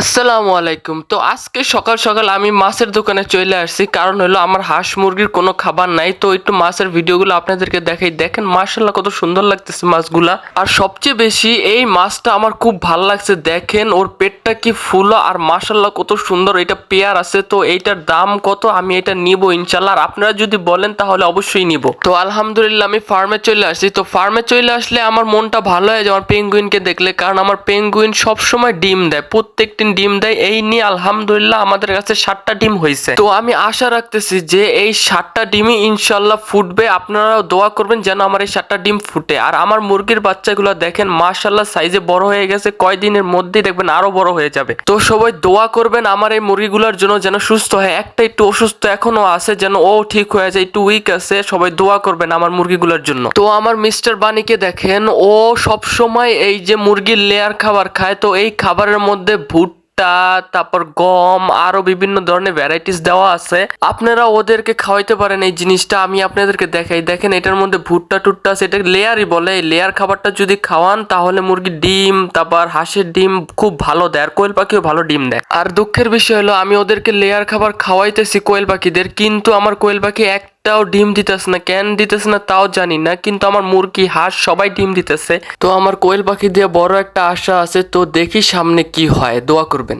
আসসালামু আলাইকুম। তো আজকে সকাল সকাল আমি মাছের দোকানে চলে আসছি, কারণ হলো আমার হাঁস মুরগির কোনো খাবার নাই। তো একটু মাছের ভিডিওগুলো আপনাদেরকে দেখাই। দেখেন মাশাআল্লাহ কত সুন্দর লাগতেছে মাছগুলা। আর সবচেয়ে বেশি এই মাছটা আমার খুব ভালো লাগছে। দেখেন ওর পেটটা কি ফুলো, আর মাশাআল্লাহ কত সুন্দর। এটা পেয়ার আছে, তো এইটার দাম কত, আমি এটা নিব ইনশাল্লাহ। আর আপনারা যদি বলেন তাহলে অবশ্যই নিব। তো আলহামদুলিল্লাহ আমি ফার্মে চলে আসছি। তো ফার্মে চলে আসলে আমার মনটা ভালো হয়ে যায় আমার পেঙ্গুইনকে দেখলে, কারণ আমার পেঙ্গুইন সবসময় ডিম দেয়, প্রত্যেকটি ডিম দেয়। এই নিয়ে আলহামদুলিল্লাহ আমাদের কাছে 7টা ডিম হয়েছে। তো আমি আশা রাখতেছি যে এই 7টা ডিমই ইনশাল্লাহ ফুটবে। আপনারাও দোয়া করবেন যেন আমার এই 7টা ডিম ফুটে। আর আমার মুরগির বাচ্চাগুলো দেখেন মাশাল্লাহ সাইজে বড় হয়ে গেছে, কয়দিনের মধ্যেই দেখবেন আরো বড় হয়ে যাবে। তো সবাই দোয়া করবেন আমার এই মুরগিগুলোর জন্য যেন সুস্থ হয়। একটা একটু অসুস্থ এখনো আছে, যেন ও ঠিক হয়ে যায়, একটু উইক আছে। সবাই দোয়া করবেন আমার মুরগিগুলোর জন্য। তো আমার মিস্টার বানিকে দেখেন, ও সব সময় এই যে মুরগির লেয়ার খাবার খায়। তো এই খাবারের মধ্যে ভুট্টা, তারপর গম, আরো বিভিন্ন ধরনের ভ্যারাইটিস দেওয়া আছে। আপনারা ওদেরকে খাওয়াইতে পারেন এই জিনিসটা। আমি আপনাদেরকে দেখাই। দেখেন এটার মধ্যে ভুট্টা টুট্টা আছে, এটা লেয়ারই বলে। এই লেয়ার খাবারটা যদি খাওয়ান তাহলে মুরগির ডিম, তারপর হাঁসের ডিম খুব ভালো দেয়, আর কোয়েল পাখিও ভালো ডিম দেয়। আর দুঃখের বিষয় হলো আমি ওদেরকে লেয়ার খাবার খাওয়াইতেছি কোয়েল পাখিদের, কিন্তু আমার কোয়েল পাখি একটাও ডিম দিতেছে না। কেন দিতেছে না তাও জানি না, কিন্তু আমার মুরগি হাঁস সবাই ডিম দিতেছে। তো আমার কোয়েল পাখি দিয়ে বড় একটা আশা আছে। তো দেখি সামনে কি হয়, দোয়া করবেন।